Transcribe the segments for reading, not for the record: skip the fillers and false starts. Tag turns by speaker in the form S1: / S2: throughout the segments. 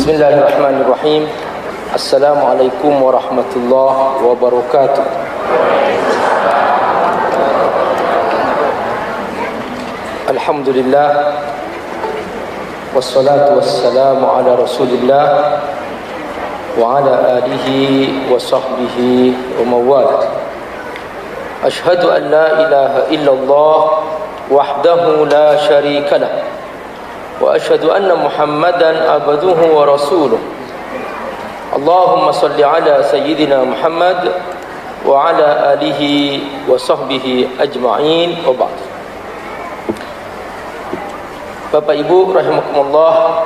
S1: Bismillahirrahmanirrahim. Assalamualaikum warahmatullahi wabarakatuh. Alhamdulillah, wassalatu wassalamu ala rasulillah wa ala alihi wa sahbihi wa mawalah. Ashhadu an la ilaha illallah wahdahu la syarika lah, wa ashhadu anna Muhammadan abduhu wa rasuluh. Allahumma salli ala sayyidina Muhammad wa ala alihi wa sahbihi ajma'in, wa ba'd. Bapak Ibu rahimakumullah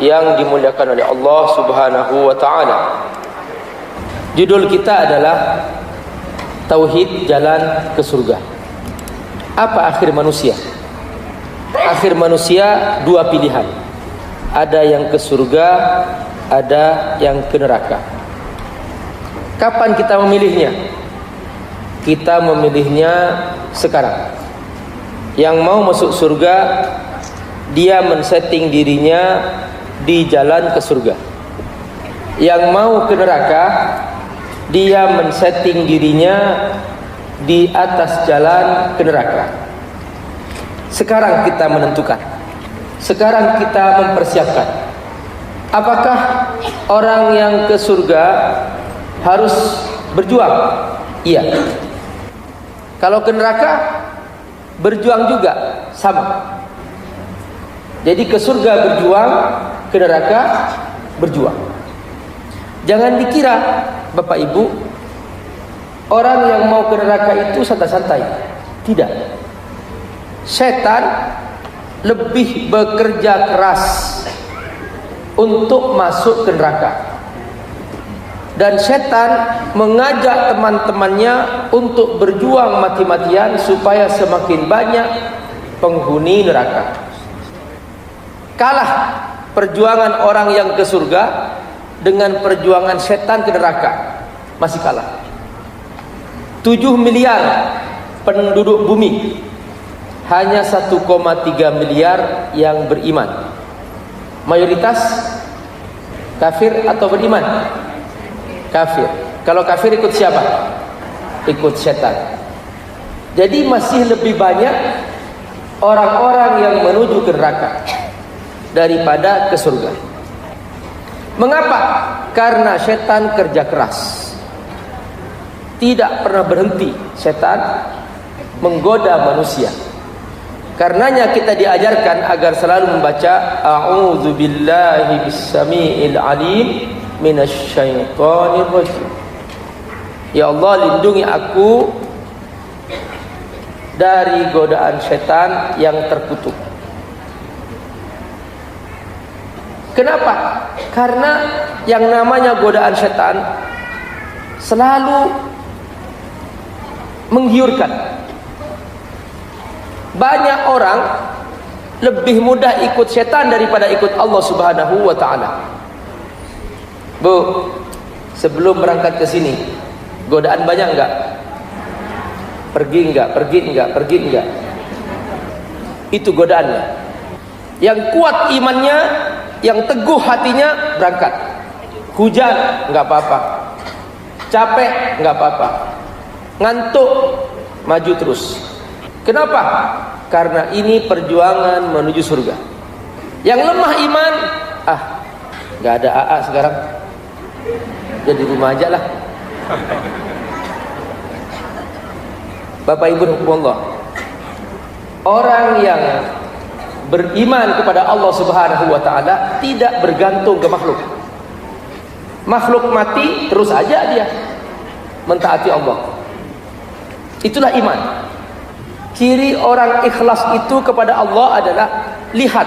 S1: yang dimuliakan oleh Allah Subhanahu wa taala. Judul kita adalah Tauhid Jalan ke Surga. Apa akhir manusia? Akhir manusia dua pilihan. Ada yang ke surga, ada yang ke neraka. Kapan kita memilihnya? Kita memilihnya sekarang. Yang mau masuk surga, dia men-setting dirinya di jalan ke surga. Yang mau ke neraka, dia men-setting dirinya di atas jalan ke neraka. Sekarang kita menentukan. Sekarang kita mempersiapkan. Apakah orang yang ke surga harus berjuang? Iya. Kalau ke neraka, berjuang juga, sama. Jadi ke surga berjuang, ke neraka berjuang. Jangan dikira Bapak Ibu, orang yang mau ke neraka itu santai-santai. Tidak. Setan lebih bekerja keras untuk masuk ke neraka. Dan setan mengajak teman-temannya untuk berjuang mati-matian supaya semakin banyak penghuni neraka. Kalah perjuangan orang yang ke surga dengan perjuangan setan ke neraka. Masih kalah. 7 miliar penduduk bumi, hanya 1,3 miliar yang beriman. Mayoritas kafir atau beriman? Kafir. Kalau kafir ikut siapa? Ikut setan. Jadi masih lebih banyak orang-orang yang menuju ke neraka daripada ke surga. Mengapa? Karena setan kerja keras. Tidak pernah berhenti setan menggoda manusia. Karenanya kita diajarkan agar selalu membaca a'udzubillahi bissamiil alim minasyaitonir rajim. Ya Allah, lindungi aku dari godaan setan yang terkutuk. Kenapa? Karena yang namanya godaan setan selalu menggiurkan. Banyak orang lebih mudah ikut setan daripada ikut Allah Subhanahu wa taala. Bu, sebelum berangkat ke sini, godaan banyak enggak? Pergi enggak? Itu godaannya. Yang kuat imannya, yang teguh hatinya, berangkat. Hujan enggak apa-apa. Capek enggak apa-apa. Ngantuk, maju terus. Kenapa? Karena ini perjuangan menuju surga. Yang lemah iman, nggak ada AA sekarang, jadi rumah aja lah. Bapak Ibu rahimakumullah, orang yang beriman kepada Allah Subhanahu wa taala tidak bergantung ke makhluk. Makhluk mati, terus aja dia mentaati Allah. Itulah iman. Ciri orang ikhlas itu kepada Allah adalah lihat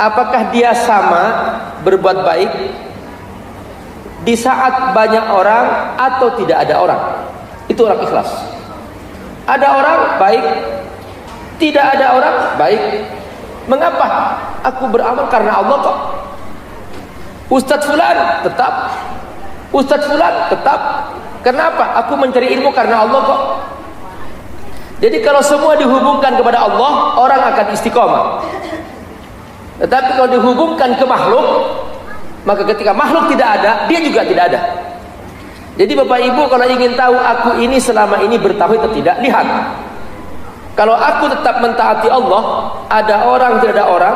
S1: apakah dia sama berbuat baik di saat banyak orang atau tidak ada orang. Itu orang ikhlas. Ada orang baik, tidak ada orang baik. Mengapa? Aku beramal karena Allah kok. Ustadz Fulan tetap, Ustadz Fulan tetap. Kenapa? Aku mencari ilmu karena Allah kok. Jadi kalau semua dihubungkan kepada Allah, orang akan istiqomah. Tetapi kalau dihubungkan ke makhluk, maka ketika makhluk tidak ada, dia juga tidak ada. Jadi Bapak Ibu kalau ingin tahu aku ini selama ini bertauhid atau tidak, lihat. Kalau aku tetap mentaati Allah, ada orang tidak ada orang,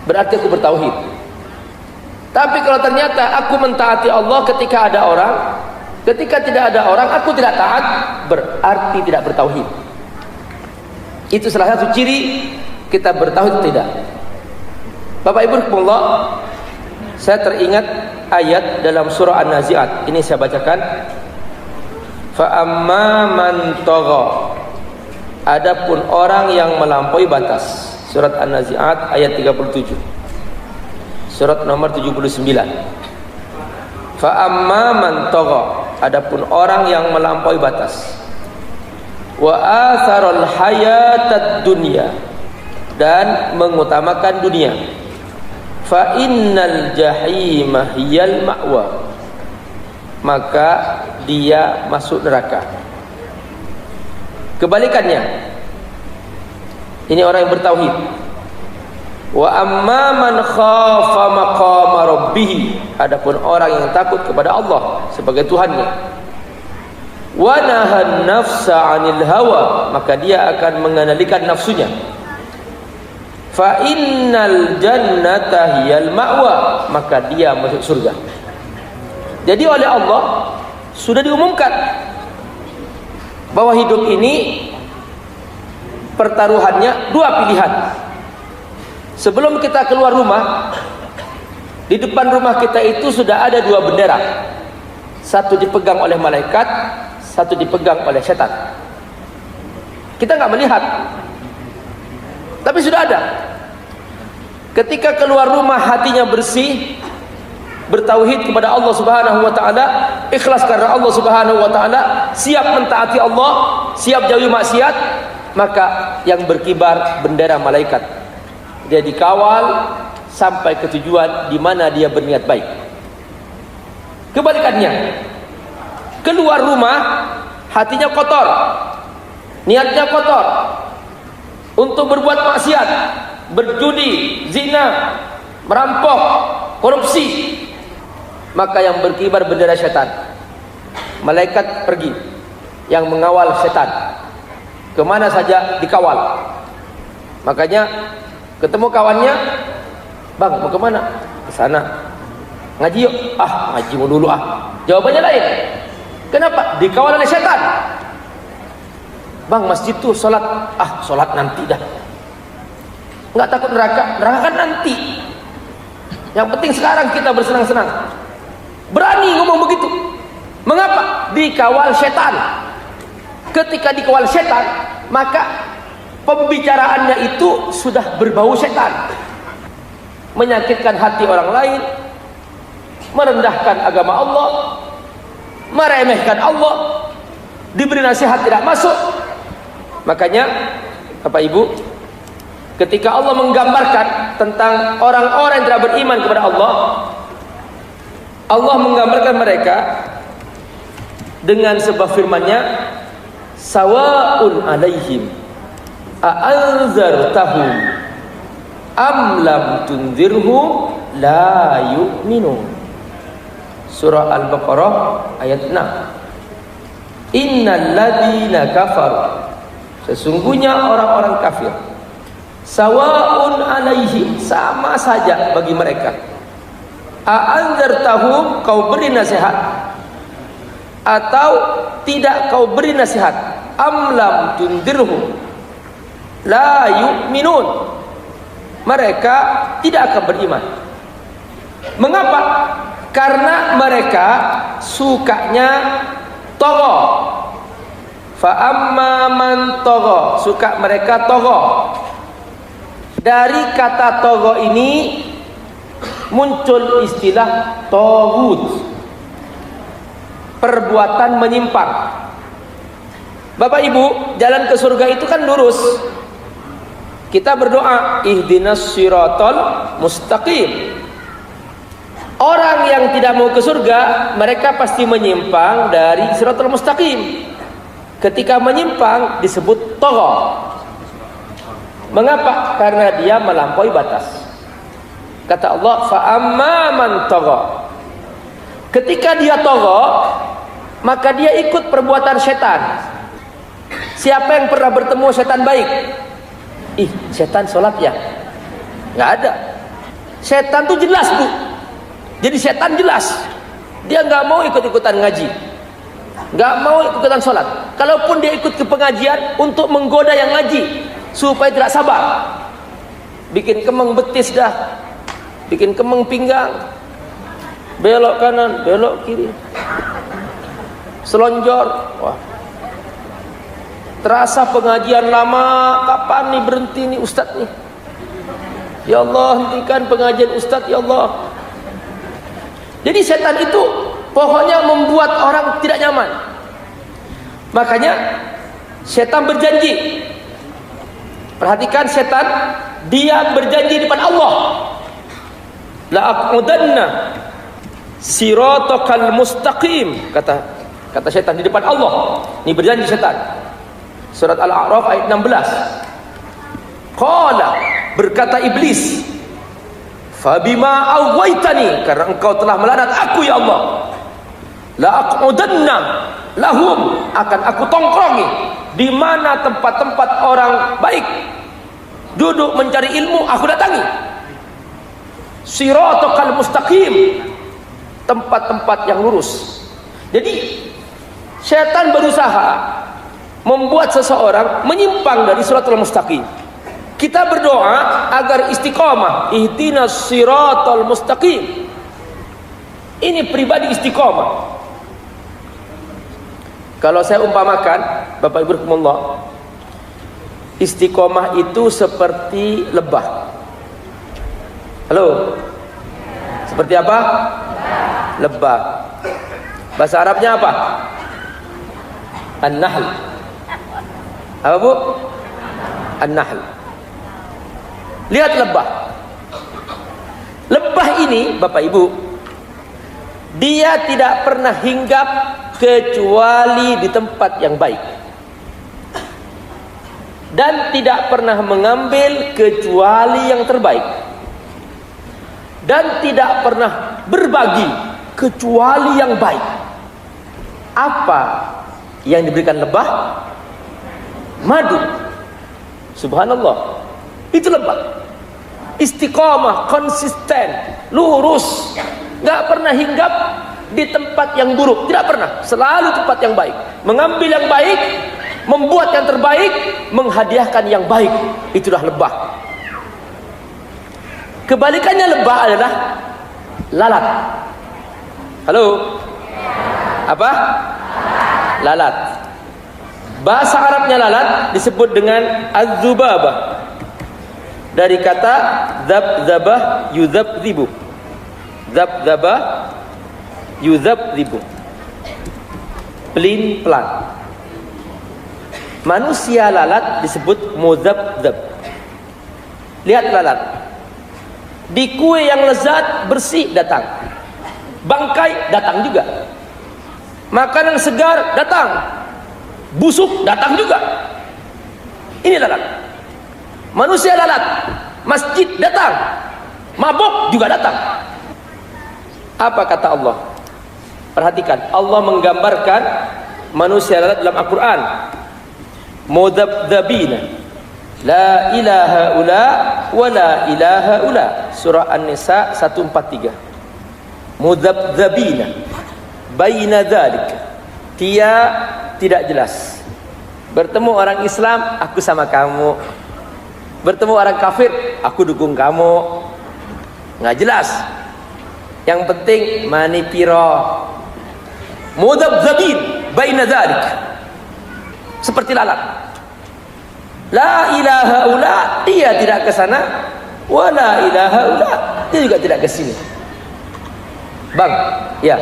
S1: berarti aku bertauhid. Tapi kalau ternyata aku mentaati Allah ketika ada orang, ketika tidak ada orang aku tidak taat, berarti tidak bertauhid. Itu salah satu ciri kita bertauhid tidak. Bapak Ibu rahimakumullah, saya teringat ayat dalam surah An-Nazi'at. Ini saya bacakan. Fa amma man tagha, adapun orang yang melampaui batas. Surat An-Nazi'at ayat 37. Surat nomor 79. Fa amma man tagha, adapun orang yang melampaui batas. Wa atharal hayatad dunya, dan mengutamakan dunia. Fa innal jahimah hiyal ma'wa, maka dia masuk neraka. Kebalikannya, ini orang yang bertauhid. Wa amma man khafa maqama rabbih, adapun orang yang takut kepada Allah sebagai Tuhannya. Wa nahan nafsa 'anil hawa, maka dia akan mengendalikan nafsunya. Fa innal jannata hiyal ma'wa, maka dia masuk surga. Jadi oleh Allah sudah diumumkan bahwa hidup ini pertaruhannya dua pilihan. Sebelum kita keluar rumah, di depan rumah kita itu sudah ada dua bendera. Satu dipegang oleh malaikat, satu dipegang oleh setan. Kita nggak melihat, tapi sudah ada. Ketika keluar rumah hatinya bersih, bertauhid kepada Allah Subhanahu wa taala, ikhlas karena Allah Subhanahu wa taala, siap mentaati Allah, siap jauhi maksiat, maka yang berkibar bendera malaikat. Dia dikawal sampai ke tujuan di mana dia berniat baik. Kebalikannya, keluar rumah hatinya kotor, niatnya kotor untuk berbuat maksiat, berjudi, zina, merampok, korupsi, maka yang berkibar bendera setan. Malaikat pergi, yang mengawal setan kemana saja dikawal. Makanya ketemu kawannya, bang mau kemana? Ke sana. Ngaji yuk. Ah, ngaji mau dulu ah. Jawabannya lain. Kenapa? Dikawal oleh setan. Bang, masjid tuh sholat. Ah, sholat nanti dah. Nggak takut neraka? Neraka kan nanti. Yang penting sekarang kita bersenang-senang. Berani ngomong begitu. Mengapa? Dikawal setan. Ketika dikawal setan, maka pembicaraannya itu sudah berbau setan, menyakitkan hati orang lain, merendahkan agama Allah, meremehkan Allah, diberi nasihat tidak masuk. Makanya Bapak Ibu, ketika Allah menggambarkan tentang orang-orang yang tidak beriman kepada Allah, Allah menggambarkan mereka dengan sebuah firman-Nya, sawa'un alaihim a'anzartahum am lam tunzirhum la yu'minun. Surah Al-Baqarah ayat 6. Innal ladzina kafaru, sesungguhnya orang-orang kafir, sawa'un alaihim, sama saja bagi mereka. A'anzartahum, kau beri nasihat atau tidak kau beri nasihat. Am lam tundirhum la yu'minun, mereka tidak akan beriman. Mengapa? Karena mereka sukanya tagha. Fa amma man tagha, suka mereka tagha. Dari kata tagha ini muncul istilah taghut, perbuatan menyimpang. Bapak Ibu, jalan ke surga itu kan lurus. Kita berdoa, ihdinas siratal mustaqim. Orang yang tidak mau ke surga, mereka pasti menyimpang dari siratal mustaqim. Ketika menyimpang disebut tagha. Mengapa? Karena dia melampaui batas. Kata Allah, fa amma man tagha. Ketika dia tagha, maka dia ikut perbuatan setan. Siapa yang pernah bertemu setan baik? Ih, setan sholat ya? Nggak ada. Setan tuh jelas, Bu. Jadi setan jelas. Dia nggak mau ikut-ikutan ngaji, nggak mau ikut-ikutan sholat. Kalaupun dia ikut ke pengajian untuk menggoda yang ngaji supaya tidak sabar, bikin kemeng betis dah, bikin kemeng pinggang, belok kanan, belok kiri, selonjor. Wah, terasa pengajian lama, kapan nih berhenti nih Ustadz nih? Ya Allah, hentikan pengajian Ustadz, ya Allah. Jadi setan itu pokoknya membuat orang tidak nyaman. Makanya setan berjanji. Perhatikan setan, dia berjanji di depan Allah. La aqudanna siratal mustaqim, kata setan di depan Allah. Ini berjanji setan. Surat Al-A'raf ayat 16. Qala, berkata iblis, fabima aghwaytani, karena engkau telah melaknat aku ya Allah, la aqudanna lahum, akan aku tongkrongi di mana tempat-tempat orang baik duduk mencari ilmu, aku datangi. Siratal mustaqim, tempat-tempat yang lurus. Jadi setan berusaha membuat seseorang menyimpang dari siratal mustaqim. Kita berdoa agar istiqomah, ihdinas siratal mustaqim. Ini pribadi istiqomah. Kalau saya umpamakan, Bapak Ibu rahimakumullah, istiqomah itu seperti lebah. Halo? Seperti apa? Lebah. Bahasa Arabnya apa? An-Nahl. Apa, Bu? An-Nahl. Lihat lebah. Lebah ini, Bapak Ibu, dia tidak pernah hinggap kecuali di tempat yang baik, dan tidak pernah mengambil kecuali yang terbaik, dan tidak pernah berbagi kecuali yang baik. Apa yang diberikan lebah? Madu. Subhanallah. Itu lebah. Istiqomah, konsisten, lurus, gak pernah hinggap di tempat yang buruk, tidak pernah, selalu tempat yang baik, mengambil yang baik, membuat yang terbaik, menghadiahkan yang baik. Itulah lebah. Kebalikannya lebah adalah lalat. Halo? Apa? Lalat. Bahasa Arabnya lalat disebut dengan az-zubabah, dari kata dzabdzabah yudzabdzibu. Dzabdzabah yudzabdzibu, pelin pelan. Manusia lalat disebut mudzabdzab. Lihat lalat. Di kue yang lezat bersih datang, bangkai datang juga, makanan segar datang, busuk datang juga. Ini lalat. Manusia lalat. Masjid datang, mabuk juga datang. Apa kata Allah? Perhatikan, Allah menggambarkan manusia lalat dalam Al-Quran. Mudzabdzabina, la ilaha ula wa la ilaha ula. Surah An-Nisa 143. Mudzabdzabina, baina dzalik, dia tidak jelas. Bertemu orang Islam, aku sama kamu. Bertemu orang kafir, aku dukung kamu. Nggak jelas. Yang penting mani piro. Mudzabdzabin baina dzalik, seperti lalat. La ilaha ula, dia tidak ke sana, wa la ilaha ula, dia juga tidak ke sini. Bang, ya.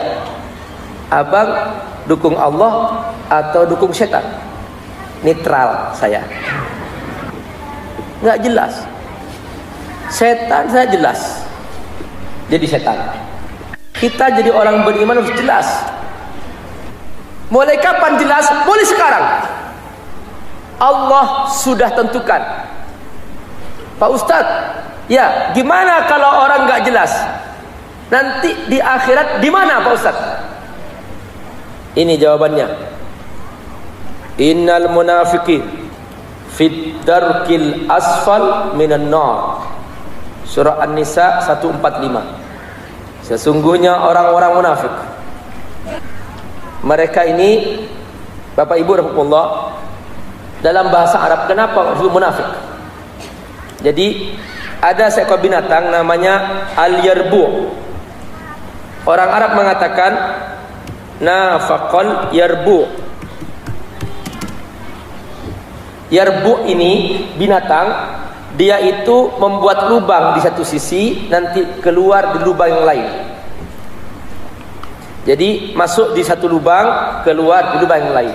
S1: Abang dukung Allah atau dukung setan? Netral saya. Nggak jelas. Setan saya jelas. Jadi setan. Kita jadi orang beriman harus jelas. Mulai kapan jelas? Mulai sekarang. Allah sudah tentukan Pak Ustadz, ya gimana kalau orang nggak jelas? Nanti di akhirat di mana Pak Ustadz? Ini jawabannya. Innal munafiqin fid darkil asfal minan nar. Surah An-Nisa 145. Sesungguhnya orang-orang munafik, mereka ini, Bapak Ibu rahmatullah, dalam bahasa Arab kenapa disebut munafik? Jadi ada seekor binatang namanya al-yarbu. Orang Arab mengatakan nafaqal yarbu. Yarbu ini binatang, dia itu membuat lubang di satu sisi, nanti keluar di lubang yang lain. Jadi masuk di satu lubang, keluar di lubang yang lain.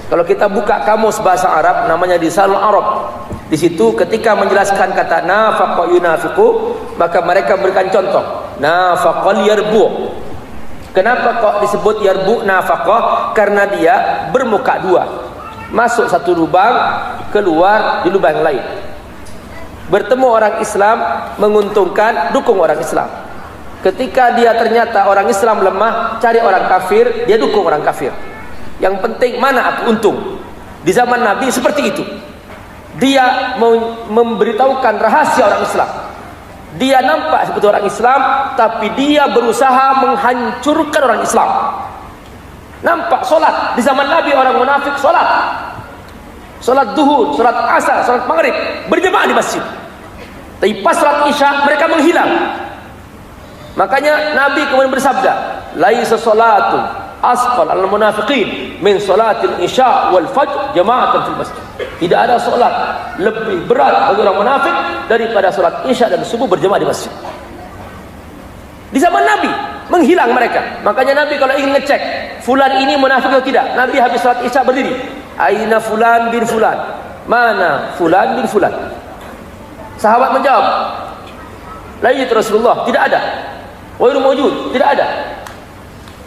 S1: Kalau kita buka kamus bahasa Arab, namanya Lisanul Arab. Di situ ketika menjelaskan kata nafaqa yunafiqu, maka mereka berikan contoh. Nafaqal yarbu. Kenapa kok disebut yarbu nafaqah? Karena dia bermuka dua. Masuk satu lubang, keluar di lubang yang lain. Bertemu orang Islam, menguntungkan, dukung orang Islam. Ketika dia ternyata orang Islam lemah, cari orang kafir, dia dukung orang kafir. Yang penting mana aku untung. Di zaman Nabi seperti itu. Dia memberitahukan rahasia orang Islam. Dia nampak seperti orang Islam, tapi dia berusaha menghancurkan orang Islam. Nampak solat di zaman Nabi, orang munafik solat, solat duhur, solat asar, solat maghrib berjemaah di masjid. Tapi pas solat isya mereka menghilang. Makanya Nabi kemudian bersabda, laisa salatu asqal al munafiqin min salatil isya wal fajr jama'atan fil masjid. Tidak ada solat lebih berat bagi orang munafik daripada solat isya dan subuh berjemaah di masjid. Di zaman Nabi menghilang mereka. Makanya Nabi kalau ingin ngecek fulan ini munafik atau tidak, Nabi habis salat isya berdiri, aina fulan bin fulan, mana fulan bin fulan. Sahabat menjawab, la ya Rasulullah, tidak ada. Wairu mawjud, tidak ada.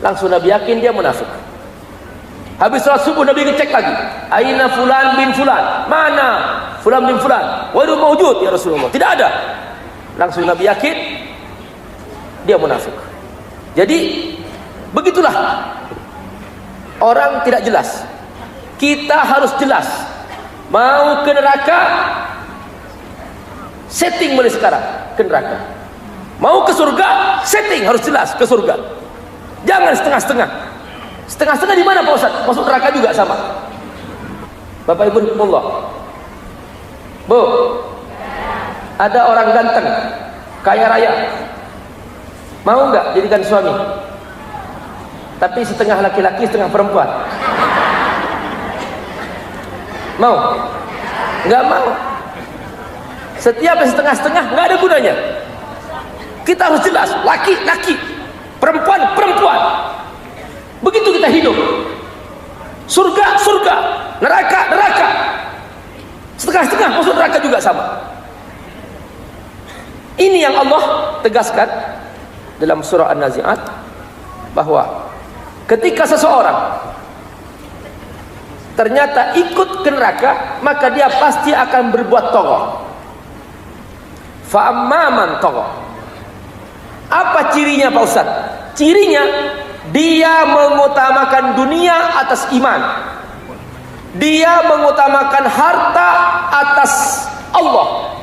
S1: Langsung Nabi yakin dia munafik. Habis salat subuh Nabi ngecek lagi, aina fulan bin fulan, mana fulan bin fulan. Wairu mawjud ya Rasulullah, tidak ada. Langsung Nabi yakin dia munafik. Jadi begitulah orang tidak jelas. Kita harus jelas. Mau ke neraka, setting mulai sekarang ke neraka. Mau ke surga, setting harus jelas ke surga. Jangan setengah-setengah. Setengah-setengah di mana Pak Ustaz? Masuk neraka juga sama. Bapak Ibu Allah, Bu, ada orang ganteng, kaya raya, mau nggak jadikan suami? Tapi setengah laki-laki, setengah perempuan. Mau? Nggak mau. Setiap setengah-setengah nggak ada gunanya. Kita harus jelas, laki-laki, perempuan-perempuan. Begitu kita hidup. Surga-surga, neraka-neraka. Setengah-setengah masuk neraka juga sama. Ini yang Allah tegaskan dalam surah An-Nazi'at, bahwa ketika seseorang ternyata ikut ke neraka, maka dia pasti akan berbuat tagha. Fa amman tagha. Apa cirinya Pak Ustaz? Cirinya dia mengutamakan dunia atas iman. Dia mengutamakan harta atas Allah.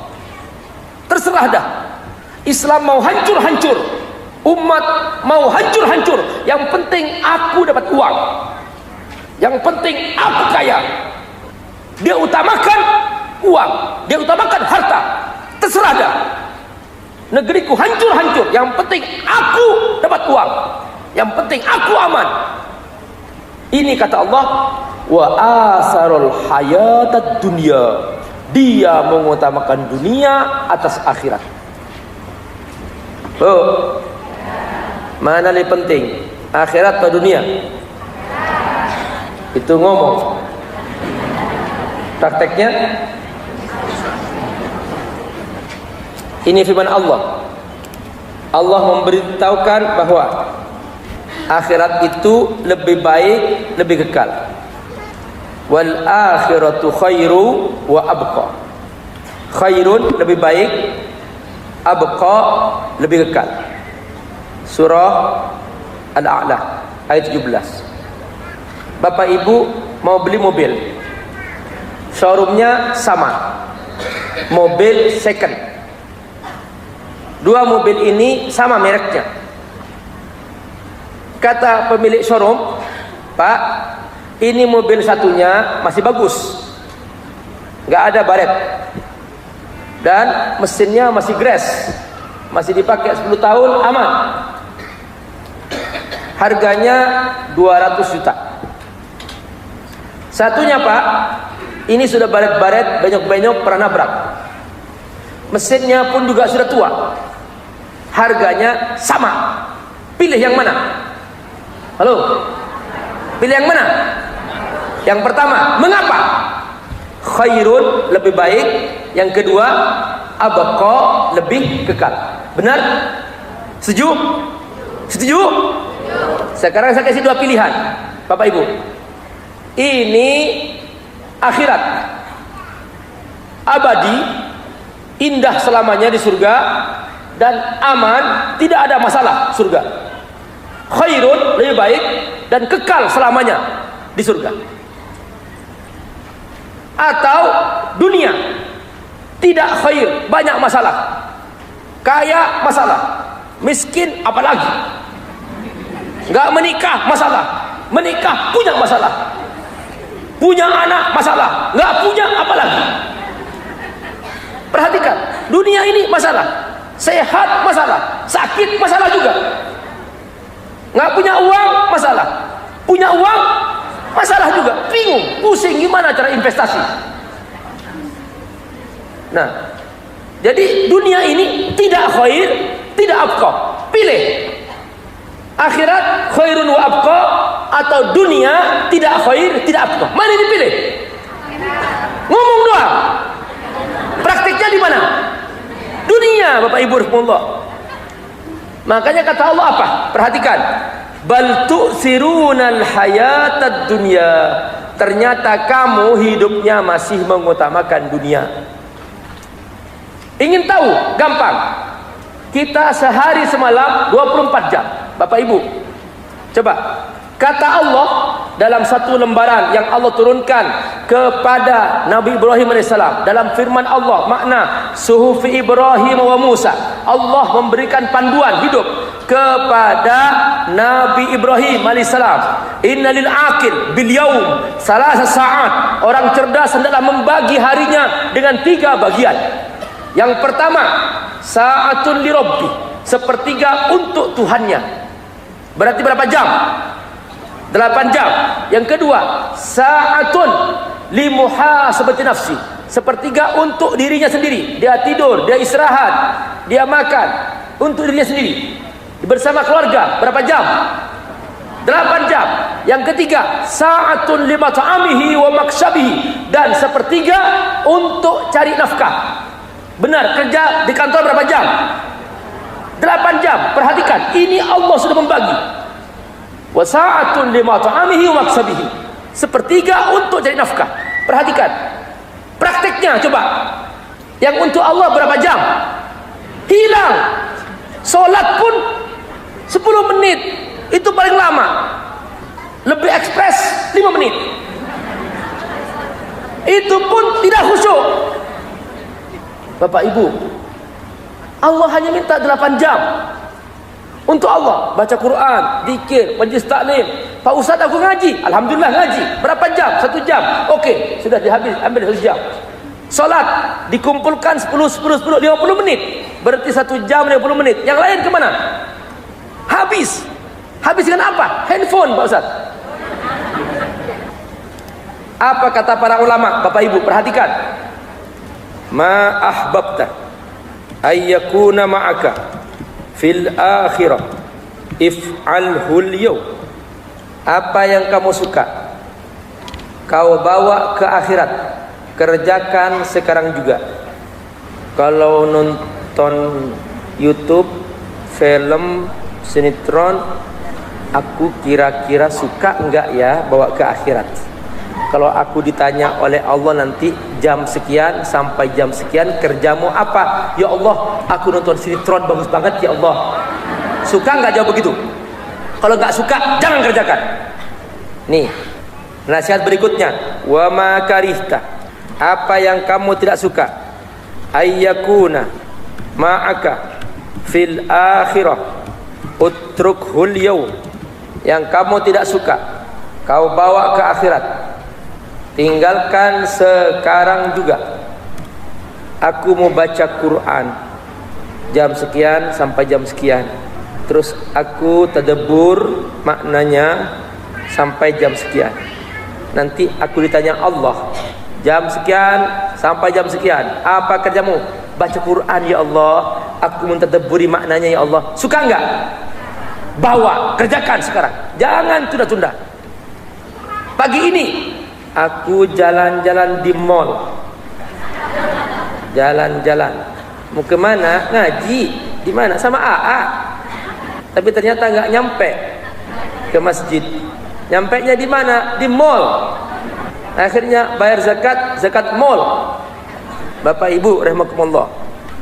S1: Terserah dah. Islam mau hancur-hancur, umat mau hancur-hancur, yang penting aku dapat uang, yang penting aku kaya. Dia utamakan uang, dia utamakan harta. Terserah dah. Negeriku hancur-hancur, yang penting aku dapat uang, yang penting aku aman. Ini kata Allah, wa asarul hayatad dunya. Dia mengutamakan dunia atas akhirat. Oh, mana lebih penting, akhirat atau dunia? Itu ngomong. Prakteknya, ini firman Allah. Allah memberitahukan bahwa akhirat itu lebih baik, lebih kekal. Wal akhiratu khairu wa abqa. khairun lebih baik, abqa lebih kekal. Surah Al-A'la ayat 17. Bapak Ibu mau beli mobil, showroomnya sama, mobil second. Dua mobil ini sama mereknya. Kata pemilik showroom, Pak, ini mobil satunya masih bagus, nggak ada baret, dan mesinnya masih grass, masih dipakai 10 tahun, aman. Harganya 200 juta. Satunya, Pak, ini sudah baret-baret, benyok-benyok, pernah nabrak. Mesinnya pun juga sudah tua. Harganya sama. Pilih yang mana? Halo? Pilih yang mana? Yang pertama. Mengapa? Khairun lebih baik. Yang kedua, abqa lebih kekal. Benar? Setuju? Setuju? Sekarang saya kasih dua pilihan, Bapak Ibu. Ini akhirat, abadi, indah selamanya di surga, dan aman, tidak ada masalah surga. Khairun lebih baik dan kekal selamanya di surga. Atau dunia, tidak khair, banyak masalah. Kaya masalah, miskin apalagi. Nggak menikah masalah, menikah punya masalah, punya anak masalah, nggak punya apalagi. Perhatikan, dunia ini masalah, sehat masalah, sakit masalah juga. Nggak punya uang masalah, punya uang masalah juga, bingung, pusing gimana cara investasi. Nah, jadi dunia ini tidak khair, tidak abqa. Pilih akhirat khairun wa abqa atau dunia tidak khair, tidak abqa. Mana yang dipilih? Ngomong doang. Praktiknya di mana? Dunia, Bapak Ibu rahimakumullah. Makanya kata Allah apa? Perhatikan. Bal tu'sirunal hayatad dunya. Ternyata kamu hidupnya masih mengutamakan dunia. Ingin tahu? Gampang. Kita sehari semalam 24 jam. Bapak Ibu, coba, kata Allah dalam satu lembaran yang Allah turunkan kepada Nabi Ibrahim AS, dalam firman Allah, makna suhufi Ibrahim wa Musa, Allah memberikan panduan hidup kepada Nabi Ibrahim AS. Innalil aqil bil yaum salasa sa'at. Orang cerdas hendaklah membagi harinya dengan 3 bagian. Yang pertama, sa'atun li rabbi, sepertiga untuk Tuhannya. Berarti berapa jam? 8 jam. Yang kedua, sa'atun li muhasabati nafsi, sepertiga untuk dirinya sendiri. Dia tidur, dia istirahat, dia makan untuk dirinya sendiri. Bersama keluarga, berapa jam? 8 jam. Yang ketiga, sa'atun li mat'amihi wa maksabihi, dan sepertiga untuk cari nafkah. Benar, kerja di kantor berapa jam? 8 jam. Perhatikan, ini Allah sudah membagi. Wa sa'atun li mat'amihi wa maksabihi, sepertiga untuk cari nafkah. Perhatikan prakteknya, coba. Yang untuk Allah berapa jam? Hilang. Solat pun 10 menit, itu paling lama. Lebih ekspres 5 menit, itu pun tidak khusyuk. Bapak Ibu, Allah hanya minta 8 jam untuk Allah. Baca Quran, zikir, majlis taklim. Pak Ustaz, aku ngaji. Alhamdulillah ngaji. Berapa jam? 1 jam. Oke, sudah dihabis, ambil 1 jam. Salat dikumpulkan 50 menit. Berarti 1 jam 50 menit. Yang lain kemana? Habis. Habis dengan apa? Handphone, Pak Ustaz. Apa kata para ulama? Bapak Ibu perhatikan. Ma ahbabta ayyakuna ma'aka fil akhirah if'alhul yawm. Apa yang kamu suka kau bawa ke akhirat, kerjakan sekarang juga. Kalau nonton YouTube, film, sinetron, aku kira-kira suka enggak ya bawa ke akhirat. Kalau aku ditanya oleh Allah nanti jam sekian sampai jam sekian kerjamu apa? Ya Allah, aku nonton sinetron bagus banget ya Allah. Suka nggak jawab begitu? Kalau nggak suka jangan kerjakan. Nih nasihat berikutnya, wa ma karihta, apa yang kamu tidak suka, ayyakuna ma'aka fil akhirah utrukhul yaum, yang kamu tidak suka kau bawa ke akhirat, tinggalkan sekarang juga. Aku mau baca Quran jam sekian sampai jam sekian, terus aku tadabbur maknanya sampai jam sekian. Nanti aku ditanya Allah, jam sekian sampai jam sekian apa kerjamu? Baca Quran ya Allah, aku mentadabburi maknanya ya Allah. Suka enggak? Bawa, kerjakan sekarang, jangan tunda-tunda. Pagi ini aku jalan-jalan di mall, jalan-jalan. Mau kemana? Ngaji. Di mana? Sama AA. Tapi ternyata nggak nyampe ke masjid. Nyampenya di mana? Di mall. Akhirnya bayar zakat mall. Bapak Ibu rahimakumullah,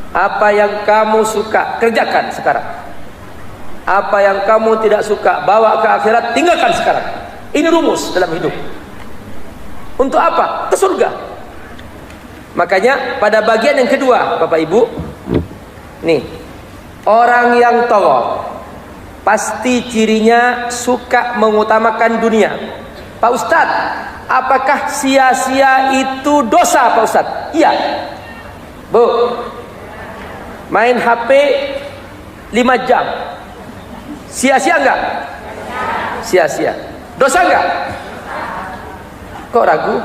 S1: apa yang kamu suka kerjakan sekarang. Apa yang kamu tidak suka bawa ke akhirat, tinggalkan sekarang. Ini rumus dalam hidup. Untuk apa? Ke surga. Makanya pada bagian yang kedua, Bapak Ibu, nih, orang yang tawaf pasti cirinya suka mengutamakan dunia. Pak Ustadz, apakah sia-sia itu dosa, Pak Ustadz? Iya. Bu, main HP 5 jam, sia-sia enggak? Sia-sia. Dosa enggak? Kok ragu?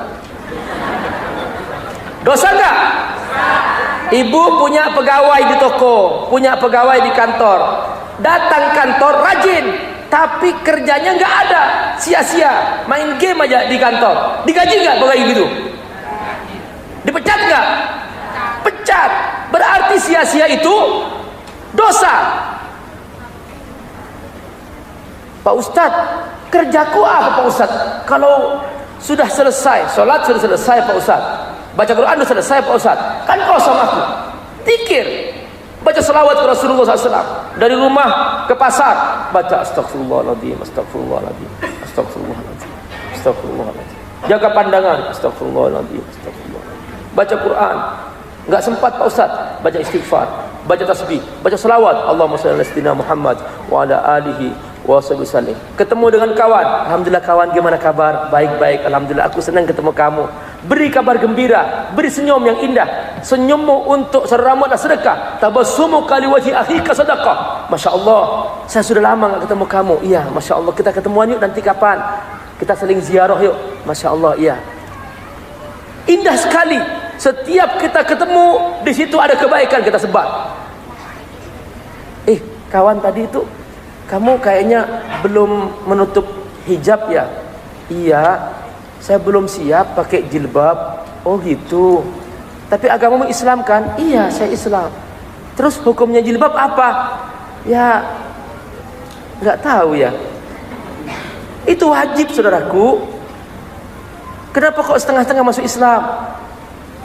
S1: Dosa enggak? Ibu punya pegawai di toko, punya pegawai di kantor, datang kantor rajin, tapi kerjanya enggak ada, sia-sia, main game aja di kantor. Digaji enggak pegawai gitu? Dipecat enggak? Pecat. Berarti sia-sia itu dosa. Pak Ustadz, kerjaku apa Pak Ustadz? Kalau sudah selesai, sholat sudah selesai Pak Ustadz, baca Quran sudah selesai Pak Ustadz, kan kosong aku. Tikir, baca selawat ke Rasulullah SAW. Dari rumah ke pasar, baca astagfirullahaladzim, astagfirullahaladzim, astagfirullahaladzim, astagfirullahaladzim. Jaga pandangan, astagfirullahaladzim, astagfirullahaladzim. Baca Quran, nggak sempat Pak Ustadz, baca istighfar, baca tasbih, baca selawat, Allahumma shalli ala sayyidina Muhammad wa ala alihi wasallam. Ketemu dengan kawan, alhamdulillah kawan, gimana kabar? Baik-baik, alhamdulillah, aku senang ketemu kamu. Beri kabar gembira, beri senyum yang indah. Senyummu untuk seramu adalah sedekah. Tabassumu kali wajhi akhika sedekah. Masya Allah, saya sudah lama nggak ketemu kamu. Iya, Masya Allah, kita ketemuan yuk nanti kapan? Kita saling ziarah yuk. Masya Allah, iya. Indah sekali. Setiap kita ketemu, di situ ada kebaikan kita sebar. Kawan tadi itu, kamu kayaknya belum menutup hijab ya? Iya, saya belum siap pakai jilbab. Oh gitu. Tapi agamamu Islam kan? Iya, saya Islam. Terus hukumnya jilbab apa? Ya, nggak tahu ya. Itu wajib saudaraku. Kenapa kok setengah-setengah masuk Islam?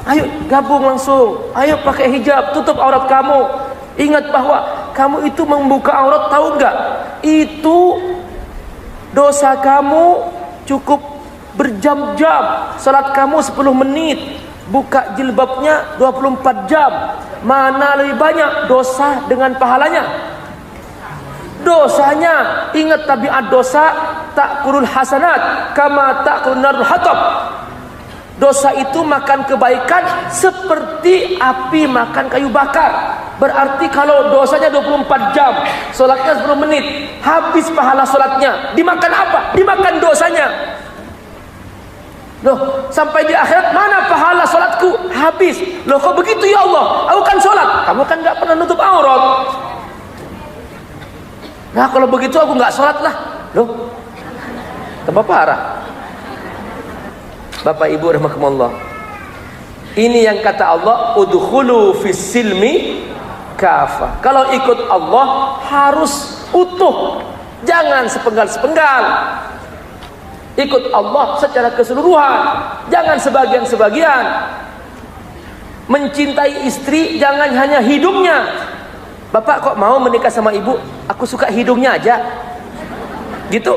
S1: Ayo gabung langsung. Ayo pakai hijab, tutup aurat kamu. Ingat bahwa kamu itu membuka aurat, tahu nggak? Itu dosa kamu cukup berjam-jam. Salat kamu 10 menit, buka jilbabnya 24 jam. Mana lebih banyak dosa dengan pahalanya? Dosanya, ingat tabiat dosa, ta'kulul hasanat kama ta'kulun narul hatab. Dosa itu makan kebaikan seperti api makan kayu bakar. Berarti kalau dosanya 24 jam, sholatnya 10 menit, habis pahala sholatnya. Dimakan apa? Dimakan dosanya. Loh, sampai di akhirat mana pahala sholatku? Habis. Loh, kok begitu ya Allah? Aku kan sholat. Kamu kan gak pernah nutup aurat. Nah, kalau begitu aku gak sholat lah. Loh, tambah parah. Bapak Ibu rahimakumullah, ini yang kata Allah, udkhulu fis silmi kafah. Kalau ikut Allah harus utuh, jangan sepenggal-sepenggal. Ikut Allah secara keseluruhan, jangan sebagian-sebagian. Mencintai istri jangan hanya hidungnya. Bapak kok mau menikah sama ibu? Aku suka hidungnya aja. Gitu?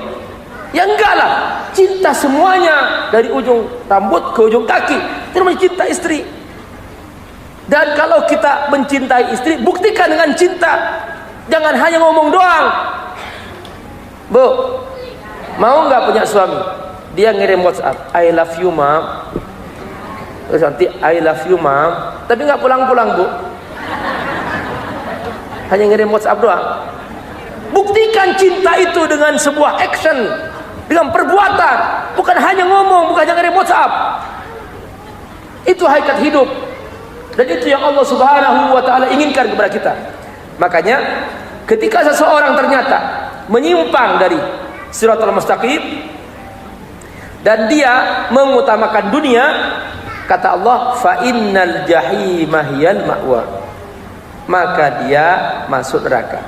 S1: Ya enggak lah. Cinta semuanya dari ujung rambut ke ujung kaki. Itu namanya cinta istri. Dan kalau kita mencintai istri, buktikan dengan cinta. Jangan hanya ngomong doang. Bu, mau nggak punya suami? Dia ngirim WhatsApp, I love you mom. Terus nanti I love you mom, tapi nggak pulang-pulang bu. Hanya ngirim WhatsApp doang. Buktikan cinta itu dengan sebuah action, dengan perbuatan, bukan hanya ngomong, bukan hanya ngirim WhatsApp. Itu hakikat hidup. Dan itu yang Allah Subhanahu wa taala inginkan kepada kita. Makanya ketika seseorang ternyata menyimpang dari Shiratal Mustaqim dan dia mengutamakan dunia, kata Allah, fa innal jahima hiyal ma'wa, maka dia masuk neraka.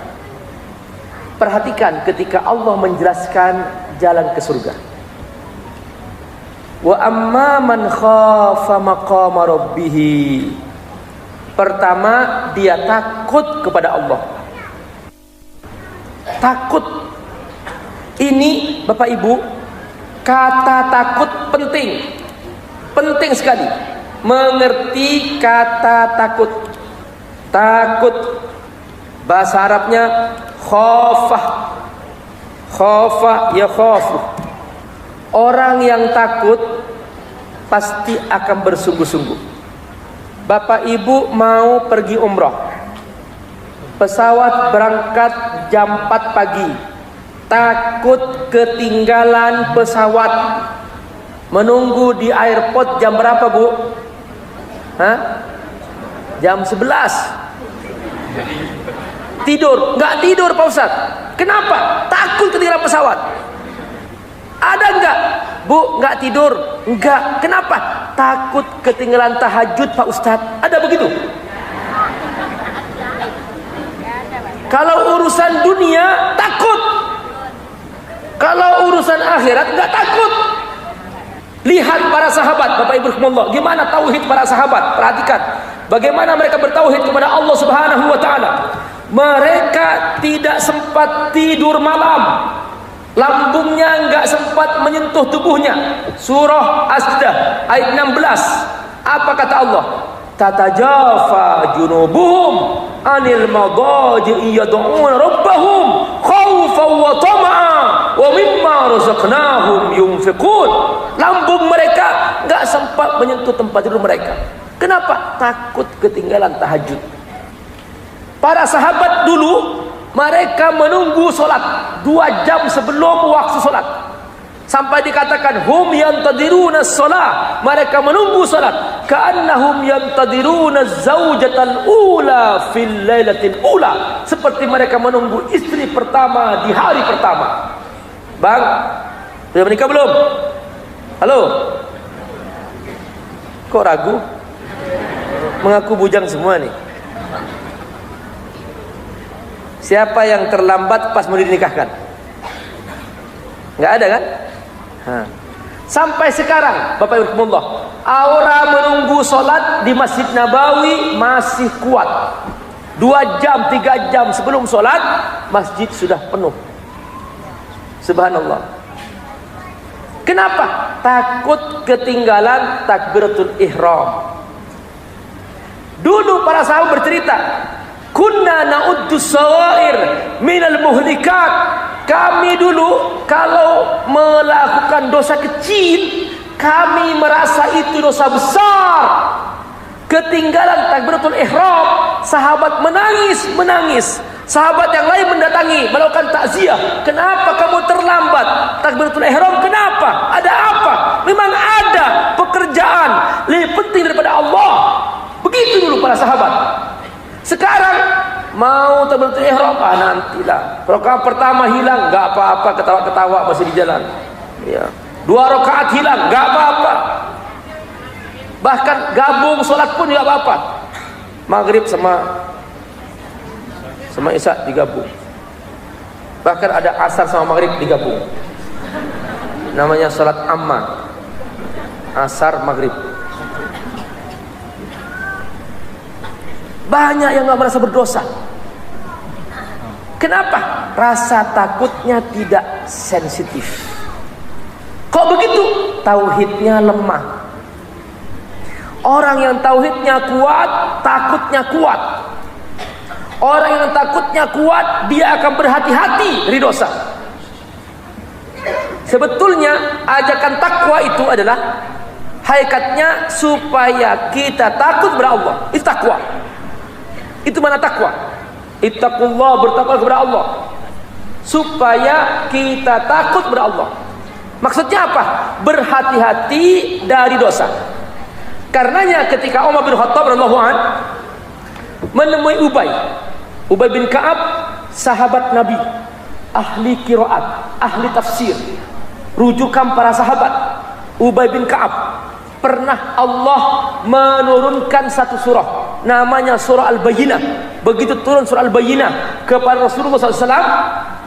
S1: Perhatikan ketika Allah menjelaskan jalan ke surga. Wa amma man khafa maqama rabbih, pertama dia takut kepada Allah. Takut ini Bapak Ibu, kata takut penting, penting sekali mengerti kata takut. Takut bahasa Arabnya khafah, khafah ya khafu. Orang yang takut pasti akan bersungguh-sungguh. Bapak Ibu mau pergi umroh, pesawat berangkat jam 4 pagi, takut ketinggalan pesawat, menunggu di airport jam berapa bu? Hah? Jam 11. Tidur, nggak tidur Pak Ustadz. Kenapa? Takut ketinggalan pesawat. Ada nggak bu nggak tidur? Nggak. Kenapa? Takut ketinggalan tahajud Pak Ustadz. Ada begitu? Kalau urusan dunia takut, kalau urusan akhirat nggak takut. Lihat para sahabat, Bapak Ibu rahimakumullah, gimana tauhid para sahabat. Perhatikan bagaimana mereka bertauhid kepada Allah Subhanahu wa taala. Mereka tidak sempat tidur malam, lambungnya nggak sempat menyentuh tubuhnya. Surah As-Sajdah ayat 16. Apa kata Allah? Tatajafa junubuhum anil madaji'i yad'una rabbahum khaufan wa tama'a wa mimma razaqnahum yunfiqun. Lambung mereka nggak sempat menyentuh tempat tidur mereka. Kenapa? Takut ketinggalan tahajud. Para sahabat dulu mereka menunggu solat 2 jam sebelum waktu solat, sampai dikatakan hum yantadiruna shalah, mereka menunggu salat, ka'annahum yantadiruna zaujatal ula fil lailatil ula, seperti mereka menunggu istri pertama di hari pertama. Bang, sudah menikah belum? Halo? Kok ragu? Mengaku bujang semua nih. Siapa yang terlambat pas mau dinikahkan? Nggak ada kan? Sampai sekarang Bapak Ibu rahimakumullah, aura menunggu sholat di Masjid Nabawi masih kuat. 2 jam 3 jam sebelum sholat masjid sudah penuh. Subhanallah. Kenapa? Takut ketinggalan takbiratul ihram. Dulu para sahabat bercerita, kunna na'uddu sawair minal muhlikat. Kami dulu kalau melakukan dosa kecil, kami merasa itu dosa besar. Ketinggalan takbiratul ihram, sahabat menangis. Sahabat yang lain mendatangi, melakukan takziah. Kenapa kamu terlambat takbiratul ihram? Kenapa? Ada apa? Memang ada pekerjaan lebih penting daripada Allah. Begitu dulu para sahabat. Sekarang mau takbiratul ihram, nantilah. Rakaat pertama hilang, enggak apa-apa, ketawa-ketawa masih di jalan. Ya. 2 rakaat hilang, enggak apa-apa. Bahkan gabung sholat pun enggak apa-apa. Maghrib sama Isya digabung. Bahkan ada asar sama maghrib digabung. namanya salat amma, asar, maghrib. Banyak yang nggak merasa berdosa. Kenapa? Rasa takutnya tidak sensitif. Kok begitu? Tauhidnya lemah. Orang yang tauhidnya kuat, takutnya kuat. Orang yang takutnya kuat, dia akan berhati-hati dari dosa. Sebetulnya ajakan takwa itu adalah hakikatnya supaya kita takut kepada Allah. Itu takwa. Itu mana takwa? Ittaqullah, bertakwa kepada Allah. Supaya kita takut kepada Allah. Maksudnya apa? Berhati-hati dari dosa. Karenanya ketika Umar bin Khattab radhiyallahu anhu menemui Ubay bin Ka'ab, sahabat Nabi, ahli qiraat, ahli tafsir, rujukan para sahabat. Ubay bin Ka'ab, pernah Allah menurunkan satu surah, namanya surah Al-Bayyinah. Begitu turun surah Al-Bayyinah kepada Rasulullah SAW,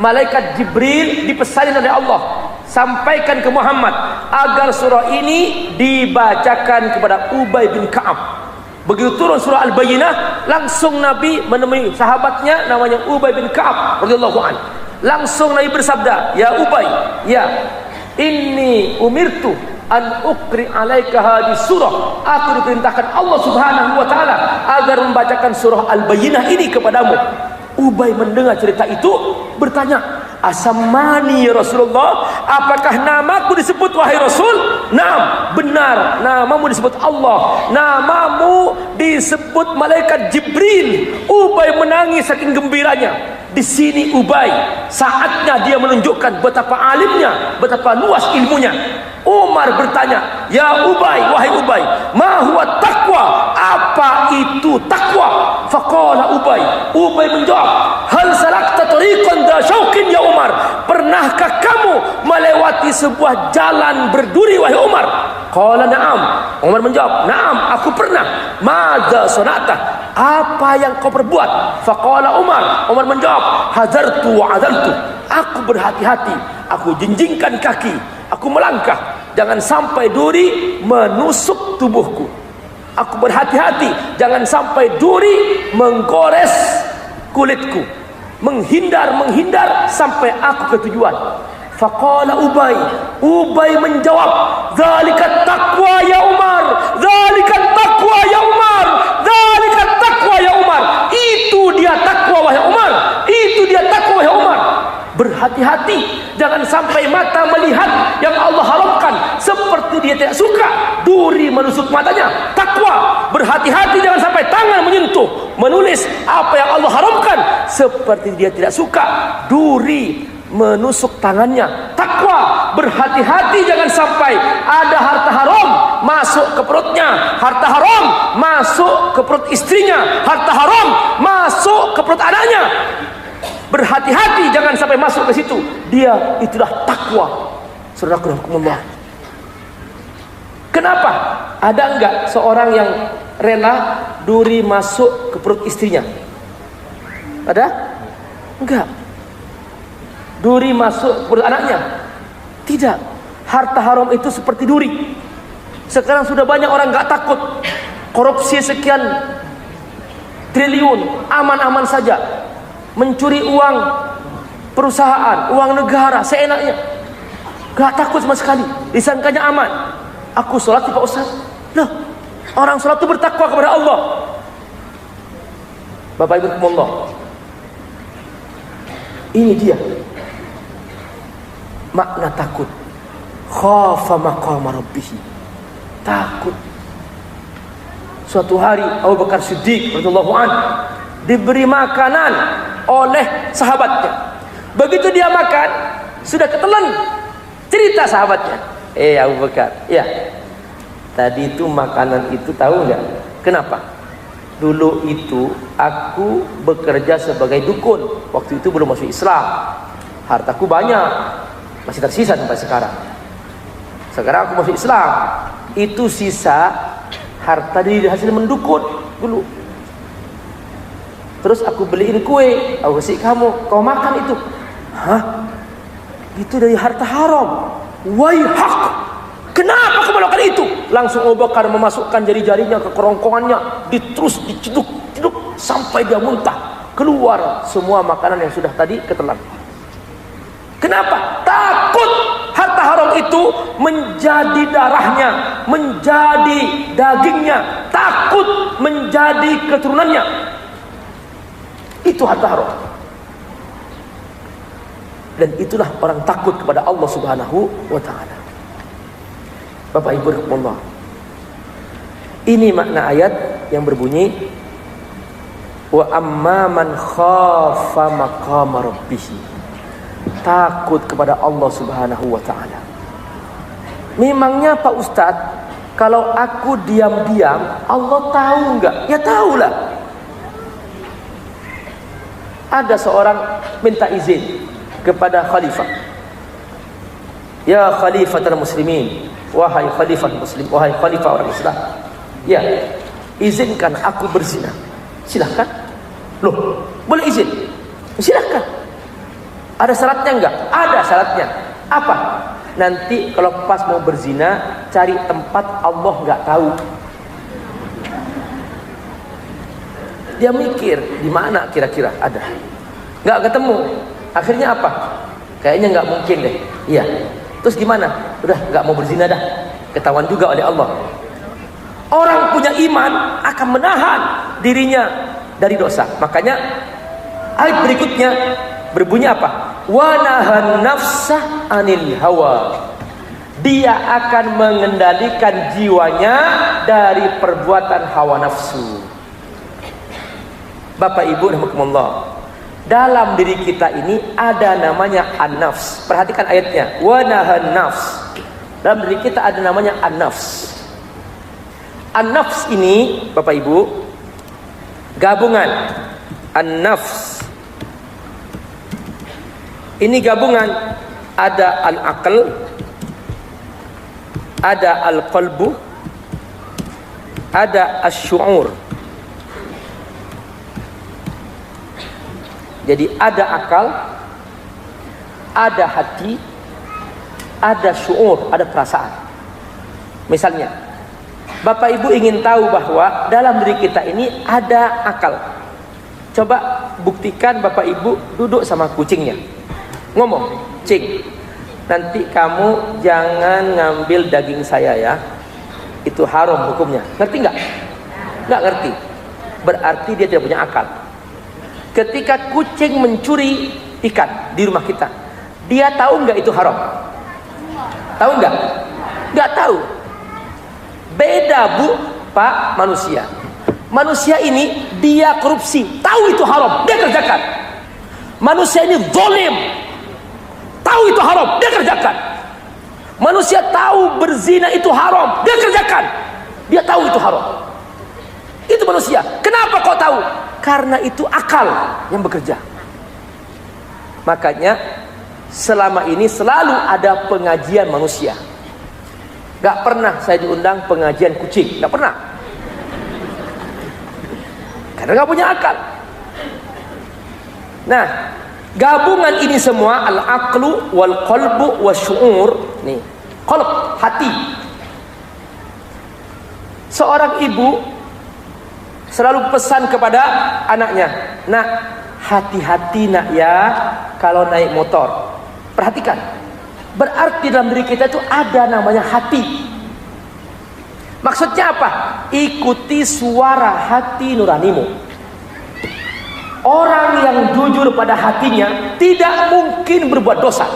S1: malaikat Jibril dipesan oleh Allah, sampaikan ke Muhammad agar surah ini dibacakan kepada Ubay bin Ka'ab. Begitu turun surah Al-Bayyinah, langsung Nabi menemui sahabatnya namanya Ubay bin Ka'ab radhiyallahu anhu. Langsung Nabi bersabda, "Ya Ubay, ya, inni umirtu an uqri alaika hadhihi surah." Aku diperintahkan Allah Subhanahu wa taala agar membacakan surah Al-Bayyinah ini kepadamu. Ubay mendengar cerita itu bertanya, "Asammani ya Rasulullah, apakah namaku disebut wahai Rasul?" "Naam, benar, namamu disebut Allah, namamu disebut malaikat Jibril." Ubay menangis saking gembiranya. Di sini Ubay saatnya dia menunjukkan betapa alimnya, betapa luas ilmunya. Umar bertanya, "Ya Ubay, wahai Ubay, ma huwa taqwa? Apa itu takwa?" Faqala Ubay menjawab, "Hal salakta tariqan dha syauqin ya Umar? Pernahkah kamu melewati sebuah jalan berduri wahai Umar?" Qala na'am. Umar menjawab, "Na'am, aku pernah." "Madza sana'ta? Apa yang kau perbuat?" Faqala Umar menjawab, "Hadartu wa adaltu." Aku berhati-hati, aku jenjingkan kaki, aku melangkah, jangan sampai duri menusuk tubuhku. Aku berhati-hati, jangan sampai duri menggores kulitku. Menghindar sampai aku ke tujuan. Faqala Ubay menjawab, "Dzalika taqwa ya Umar, dzalika taqwa ya Umar, dzalika taqwa ya Umar." Itu dia takwa wahai Umar, itu dia takwa wahai Umar. Berhati-hati, jangan sampai mata melihat yang Allah haramkan seperti dia tidak suka, duri menusuk matanya. Takwa, berhati-hati jangan sampai tangan menyentuh, menulis apa yang Allah haramkan seperti dia tidak suka, duri menusuk tangannya. Takwa, berhati-hati jangan sampai ada harta haram masuk ke perutnya, harta haram masuk ke perut istrinya, harta haram masuk ke perut anaknya. Berhati-hati jangan sampai masuk ke situ. Dia itulah takwa. Saudara-saudara, kenapa? Ada enggak seorang yang rela duri masuk ke perut istrinya? Ada? Enggak. Duri masuk ke perut anaknya? Tidak. Harta haram itu seperti duri. Sekarang sudah banyak orang enggak takut. Korupsi sekian triliun, aman-aman saja. Mencuri uang perusahaan, uang negara seenaknya, gak takut sama sekali, disangkanya aman. Aku sholat Pak Ustaz. Loh, orang sholat itu bertakwa kepada Allah. Bapak Ibu Allah, ini dia makna takut. Khafa maqama rabbih, takut. Suatu hari Abu Bakar Siddiq radhiyallahu anhu diberi makanan oleh sahabatnya. Begitu dia makan, sudah ketelan. Cerita sahabatnya, Abu Bakar, ya, tadi itu makanan itu tahu nggak? Kenapa? Dulu itu aku bekerja sebagai dukun. Waktu itu belum masuk Islam. Hartaku banyak, masih tersisa sampai sekarang. Sekarang aku masuk Islam. Itu sisa harta dari hasil mendukun dulu. Terus aku beliin kue, aku kasih kamu, kau makan itu. Hah? Itu dari harta haram. Waihak, kenapa kau melakukan itu? Langsung Abu Bakar memasukkan jari-jarinya ke kerongkongannya, terus diciduk-ciduk sampai dia muntah. Keluar semua makanan yang sudah tadi ketelan. Kenapa? Takut harta haram itu menjadi darahnya, menjadi dagingnya, takut menjadi keturunannya. Itu harta haram. Dan itulah orang takut kepada Allah Subhanahu wa ta'ala. Bapak Ibu rahimahullah, ini makna ayat yang berbunyi wa amma man khafa maqama rabbih, takut kepada Allah Subhanahu wa ta'ala. Memangnya Pak Ustadz, kalau aku diam-diam Allah tahu enggak? Ya tahulah. Ada seorang minta izin kepada khalifah. Ya khalifatul muslimin, wahai khalifah muslim, wahai khalifah orang Islam, ya, izinkan aku berzina. Silahkan. Loh, boleh izin? Silahkan. Ada syaratnya enggak? Ada syaratnya. Apa? Nanti kalau pas mau berzina, cari tempat Allah enggak tahu. Dia mikir, di mana kira-kira ada? Enggak ketemu. Akhirnya apa? Kayaknya enggak mungkin deh. Iya. Terus gimana? Udah enggak mau berzina dah. Ketahuan juga oleh Allah. Orang punya iman akan menahan dirinya dari dosa. Makanya ayat berikutnya berbunyi apa? Wa nahan nafsah anil hawa. Dia akan mengendalikan jiwanya dari perbuatan hawa nafsu. Bapak Ibu rahimakumullah, dalam diri kita ini ada namanya an-nafs. Perhatikan ayatnya, wa nahan nafs. Dalam diri kita ada namanya an-nafs. An-nafs ini Bapak Ibu gabungan. An-nafs ini gabungan, ada al-aql, ada al-qalbu, ada asy-syu'ur. Jadi ada akal, ada hati, ada syu'ur, ada perasaan. Misalnya, Bapak Ibu ingin tahu bahwa dalam diri kita ini ada akal. Coba buktikan Bapak Ibu duduk sama kucingnya. Ngomong, cing, nanti kamu jangan ngambil daging saya ya. Itu haram hukumnya. Ngerti nggak? Nggak ngerti. Berarti dia tidak punya akal. Ketika kucing mencuri ikan di rumah kita, dia tahu nggak itu haram? Tahu nggak? Nggak tahu. Beda Bu, Pak, manusia. Manusia ini dia korupsi, tahu itu haram, dia kerjakan. Manusia ini zalim, tahu itu haram, dia kerjakan. Manusia tahu berzina itu haram, dia kerjakan. Dia tahu itu haram. Itu manusia. Kenapa kau tahu? Karena itu akal yang bekerja. Makanya selama ini selalu ada pengajian manusia. Gak pernah saya diundang pengajian kucing, gak pernah. Karena gak punya akal. Nah, gabungan ini semua al-aqlu wal qalbu wasyu'ur. Nih, qalb, hati. Seorang ibu selalu pesan kepada anaknya, nak, hati-hati nak ya kalau naik motor. Perhatikan, berarti dalam diri kita itu ada namanya hati. Maksudnya apa? Ikuti suara hati nuranimu. Orang yang jujur pada hatinya tidak mungkin berbuat dosa.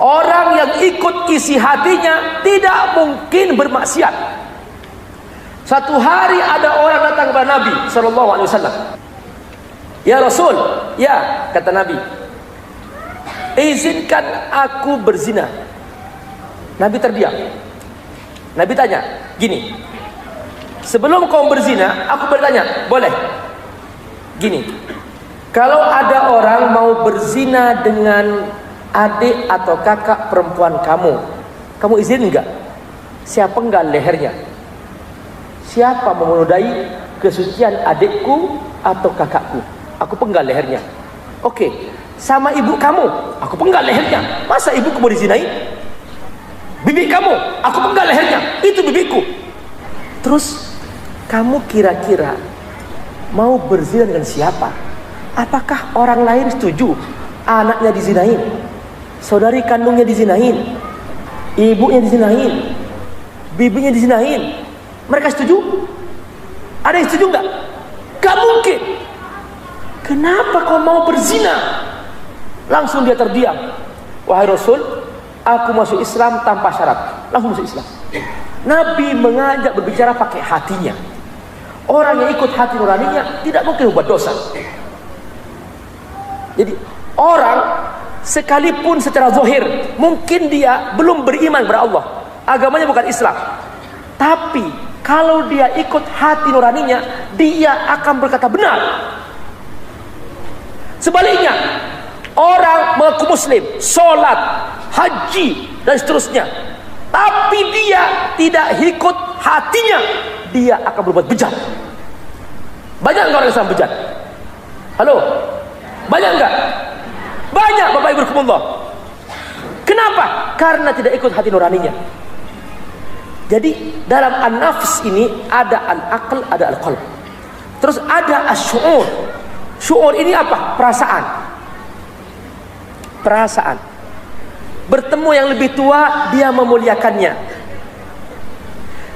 S1: Orang yang ikut isi hatinya tidak mungkin bermaksiat. Satu hari ada orang datang kepada Nabi SAW. Ya Rasul, ya, kata Nabi, izinkan aku berzina. Nabi terdiam. Nabi tanya, gini, sebelum kau berzina, aku bertanya, boleh? Gini, kalau ada orang mau berzina dengan adik atau kakak perempuan kamu izin enggak? Siapa enggak lehernya? Siapa menodai kesucian adikku atau kakakku? Aku penggal lehernya. Oke, sama ibu kamu, aku penggal lehernya. Masa ibuku mau dizinai?
S2: Bibi kamu, aku penggal lehernya, itu bibiku. Terus kamu kira-kira mau berzina dengan siapa? Apakah orang lain setuju anaknya dizinain, saudari kandungnya dizinain, ibunya dizinain, bibinya dizinain? Mereka setuju? Ada yang setuju enggak? Gak mungkin. Kenapa kau mau berzina? Langsung dia terdiam. Wahai Rasul, aku masuk Islam tanpa syarat. Langsung masuk Islam. Nabi mengajak berbicara pakai hatinya. Orang yang ikut hati nuraninya tidak mungkin buat dosa. Jadi orang sekalipun secara zahir mungkin dia belum beriman kepada Allah, agamanya bukan Islam, tapi kalau dia ikut hati nuraninya, dia akan berkata benar. Sebaliknya, orang mengaku muslim, sholat, haji, dan seterusnya, tapi dia tidak ikut hatinya, dia akan berbuat bejat. Banyak nggak orang Islam bejat? Halo? Banyak nggak? Banyak, Bapak Ibu Rahimakumullah. Kenapa? Karena tidak ikut hati nuraninya. Jadi dalam an-nafs ini ada al-aql, ada al-qalb. Terus ada as-syu'ur. Syu'ur ini apa? Perasaan. Perasaan. Bertemu yang lebih tua, dia memuliakannya.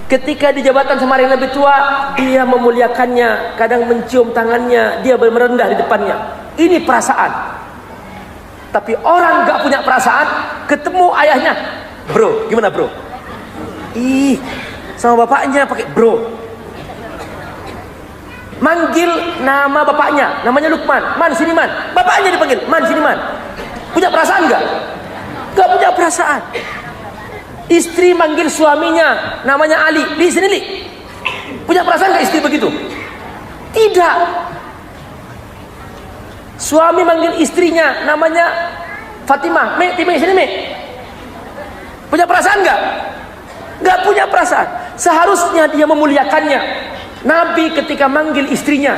S2: Ketika di jabatan sama yang lebih tua, dia memuliakannya, kadang mencium tangannya, dia merendah di depannya. Ini perasaan. Tapi orang gak punya perasaan, ketemu ayahnya, bro, gimana bro? Ih, sama bapaknya pakai bro. Manggil nama bapaknya, namanya Lukman, Man sini Man. Bapaknya dipanggil, Man sini Man. Punya perasaan gak? Gak punya perasaan. Istri manggil suaminya, namanya Ali, Li sini Li. Punya perasaan gak istri begitu? Tidak. Suami manggil istrinya, namanya Fatimah, Me, Timeh sini Me. Punya perasaan gak? Gak punya perasaan. Seharusnya dia memuliakannya. Nabi ketika manggil istrinya,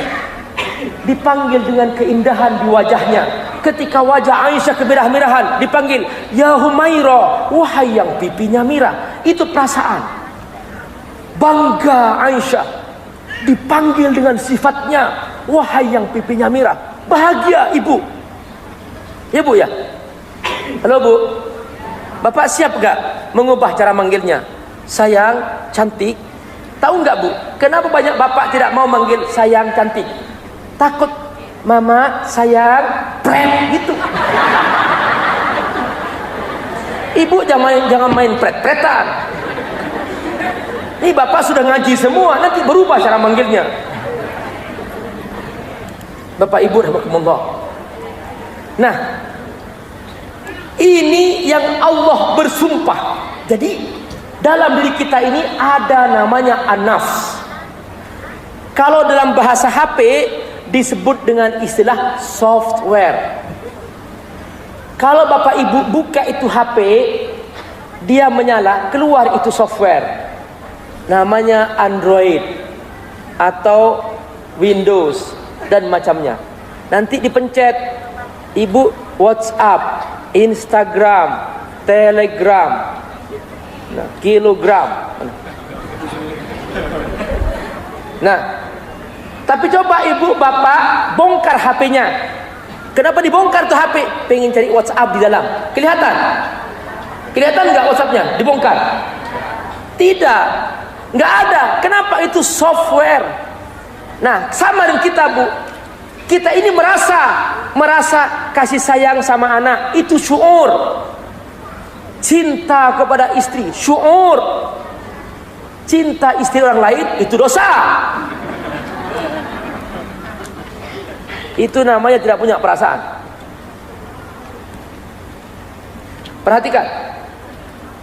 S2: dipanggil dengan keindahan di wajahnya. Ketika wajah Aisyah kemerah-merahan, dipanggil ya Humaira, wahai yang pipinya mirah. Itu perasaan. Bangga Aisyah, dipanggil dengan sifatnya, wahai yang pipinya mirah. Bahagia ibu. Ya bu ya. Halo bu, bapak siap gak mengubah cara manggilnya? Sayang, cantik. Tahu nggak bu, kenapa banyak bapak tidak mau manggil sayang, cantik? Takut mama, sayang, pret gitu. Ibu jangan main pret-pretan. Ini bapak sudah ngaji semua, nanti berubah cara manggilnya. Bapak ibu rahimakumullah. Nah, ini yang Allah bersumpah. Jadi dalam diri kita ini ada namanya an-nafs. Kalau dalam bahasa HP disebut dengan istilah software. Kalau bapak ibu buka itu HP, dia menyala, keluar itu software. Namanya Android atau Windows dan macamnya. Nanti dipencet, ibu WhatsApp, Instagram, Telegram, kilogram. Nah, tapi coba ibu bapak bongkar HP-nya. Kenapa dibongkar tuh HP? Pengen cari WhatsApp di dalam. Kelihatan? Kelihatan nggak WhatsApp-nya? Dibongkar? Tidak, nggak ada. Kenapa? Itu software. Nah, sama dengan kita bu. Kita ini merasa kasih sayang sama anak. Itu syuur. Cinta kepada istri, syuur. Cinta istri orang lain, itu dosa. Itu namanya tidak punya perasaan. Perhatikan.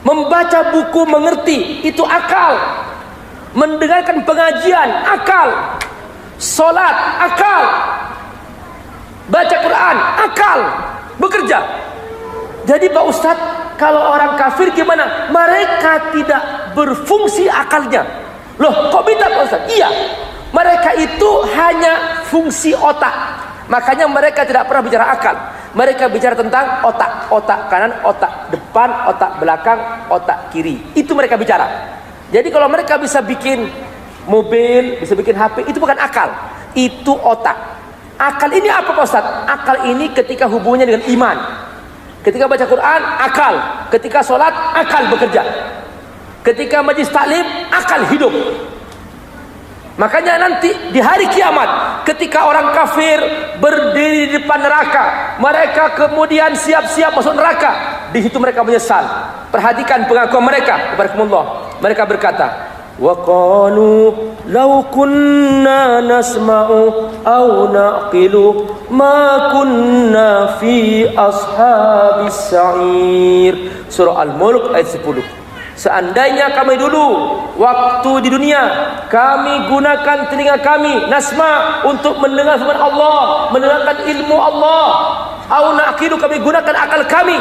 S2: Membaca buku mengerti, itu akal. Mendengarkan pengajian, akal. Sholat, akal. Baca Quran, akal. Bekerja. Jadi Pak Ustadz, kalau orang kafir gimana? Mereka tidak berfungsi akalnya. Loh, kok bisa Pak Ustadz? Iya, mereka itu hanya fungsi otak. Makanya mereka tidak pernah bicara akal. Mereka bicara tentang otak, otak kanan, otak depan, otak belakang, otak kiri. Itu mereka bicara. Jadi kalau mereka bisa bikin mobil, bisa bikin HP, itu bukan akal, itu otak. Akal ini apa Pak Ustaz? Akal ini ketika hubungannya dengan iman. Ketika baca Quran, akal. Ketika sholat, akal bekerja. Ketika majlis taklim, akal hidup. Makanya nanti di hari kiamat, ketika orang kafir berdiri di depan neraka, mereka kemudian siap-siap masuk neraka. Di situ mereka menyesal. Perhatikan pengakuan mereka kepada Allah. Mereka berkata, wa qalu law kunna nasma'u aw naqilu ma kunna fi ashabis sa'ir. Surah Al-Mulk ayat 10. Seandainya kami dulu waktu di dunia kami gunakan telinga kami nasma untuk mendengar firman Allah, mendengarkan ilmu Allah, au naqilu kami gunakan akal kami,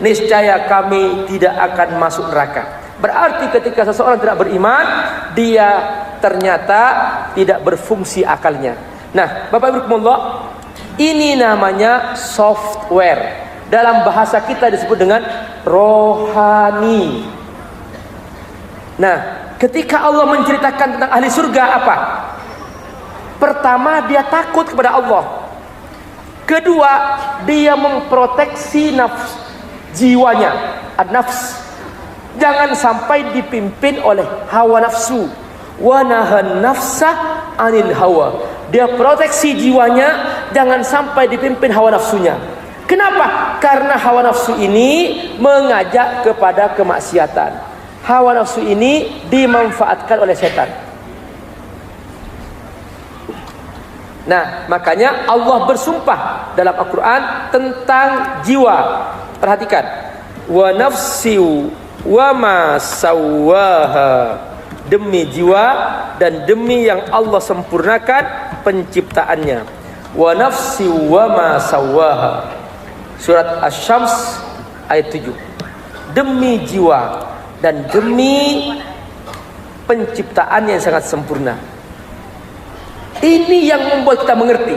S2: niscaya kami tidak akan masuk neraka. Berarti ketika seseorang tidak beriman, dia ternyata tidak berfungsi akalnya. Nah, Bapak Ibu rahimakumullah, ini namanya software. Dalam bahasa kita disebut dengan rohani. Nah, ketika Allah menceritakan tentang ahli surga apa? Pertama, dia takut kepada Allah. Kedua, dia memproteksi nafs, jiwanya, an-nafs. Jangan sampai dipimpin oleh hawa nafsu. Wa nahan nafsa 'anil hawa. Dia proteksi jiwanya, jangan sampai dipimpin hawa nafsunya. Kenapa? Karena hawa nafsu ini mengajak kepada kemaksiatan. Hawa nafsu ini dimanfaatkan oleh setan. Nah, makanya Allah bersumpah dalam Al-Quran tentang jiwa. Perhatikan, wa nafsiu wa ma sawwaha, demi jiwa dan demi yang Allah sempurnakan penciptaannya. Wa nafsiu wa ma sawwaha, surat Asy-Syams ayat 7. Demi jiwa dan demi penciptaan yang sangat sempurna. Ini yang membuat kita mengerti.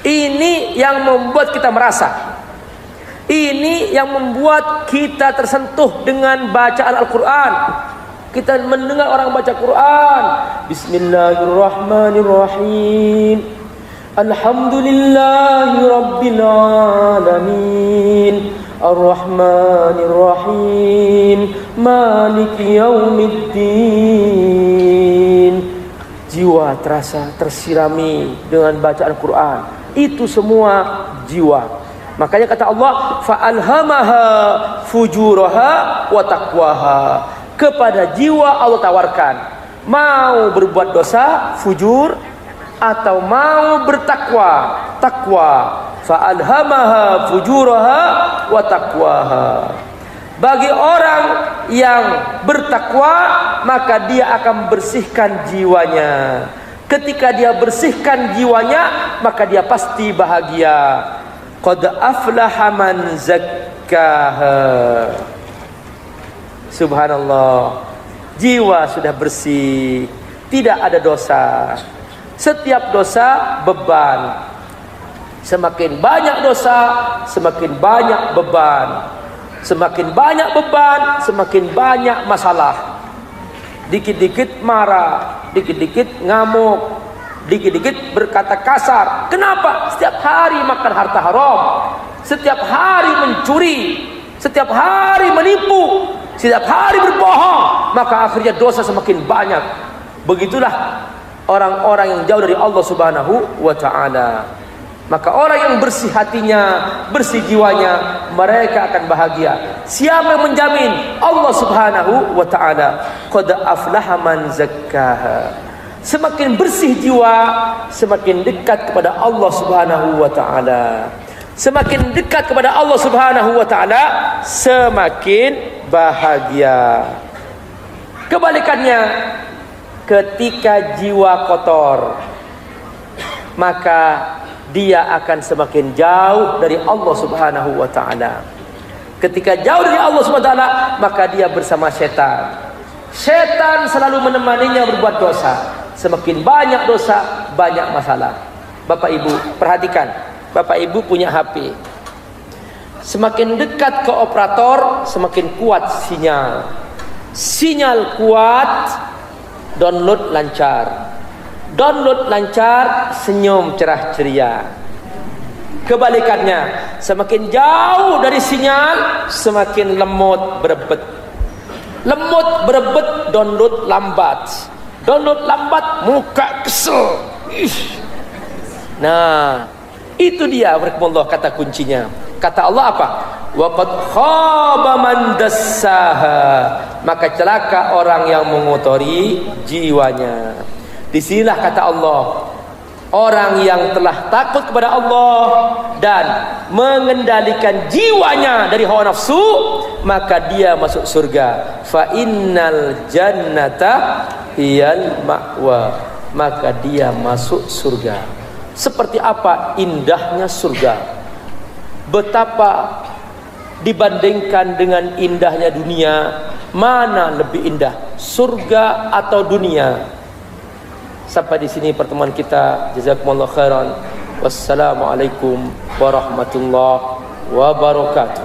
S2: Ini yang membuat kita merasa. Ini yang membuat kita tersentuh dengan bacaan Al-Quran. Kita mendengar orang baca Quran, Bismillahirrahmanirrahim, Alhamdulillahi Rabbil Alamin, Ar-Rahmanir-Rahim, Maliki Yaumiddin. Jiwa terasa tersirami dengan bacaan Quran. Itu semua jiwa. Makanya kata Allah, fa'alhamaha fujuraha wa taqwaha. Kepada jiwa Allah tawarkan, mau berbuat dosa, fujur, atau mau bertakwa, takwa. Fa'alhamaha fujuraha wa taqwaha. Bagi orang yang bertakwa, maka dia akan bersihkan jiwanya. Ketika dia bersihkan jiwanya, maka dia pasti bahagia. Qad aflaha man zakkaha. Subhanallah, jiwa sudah bersih, tidak ada dosa. Setiap dosa beban. Semakin banyak dosa, semakin banyak beban. Semakin banyak beban, semakin banyak masalah. Dikit-dikit marah, dikit-dikit ngamuk, dikit-dikit berkata kasar. Kenapa? Setiap hari makan harta haram, setiap hari mencuri, setiap hari menipu, setiap hari berbohong, maka akhirnya dosa semakin banyak. Begitulah orang-orang yang jauh dari Allah Subhanahu wa ta'ala. Maka orang yang bersih hatinya, bersih jiwanya, mereka akan bahagia. Siapa yang menjamin? Allah Subhanahu wa ta'ala. Qad aflaha man zakkaha. Semakin bersih jiwa, semakin dekat kepada Allah Subhanahu wa ta'ala. Semakin dekat kepada Allah Subhanahu wa ta'ala, semakin bahagia. Kebalikannya, ketika jiwa kotor, maka dia akan semakin jauh dari Allah Subhanahu wa ta'ala. Ketika jauh dari Allah Subhanahu wa ta'ala, maka dia bersama setan. Setan selalu menemaninya berbuat dosa. Semakin banyak dosa, banyak masalah. Bapak Ibu, perhatikan. Bapak Ibu punya HP. Semakin dekat ke operator, semakin kuat sinyal. Sinyal kuat, download lancar. Download lancar, senyum cerah ceria. Kebalikannya, semakin jauh dari sinyal, semakin lemot berebet. Lemot berebet, download lambat. Download lambat, muka kesel. Nah, itu dia warahmatullah kata kuncinya. Kata Allah apa? Waqad khaba man dassaha. Maka celaka orang yang mengotori jiwanya. Disinilah kata Allah, orang yang telah takut kepada Allah dan mengendalikan jiwanya dari hawa nafsu, maka dia masuk surga. Fa innal jannata hiyal ma'wa. Maka dia masuk surga. Seperti apa indahnya surga. Betapa dibandingkan dengan indahnya dunia, mana lebih indah, surga atau dunia? Sampai di sini pertemuan kita. Jazakumullah khairan. Wassalamualaikum warahmatullahi wabarakatuh.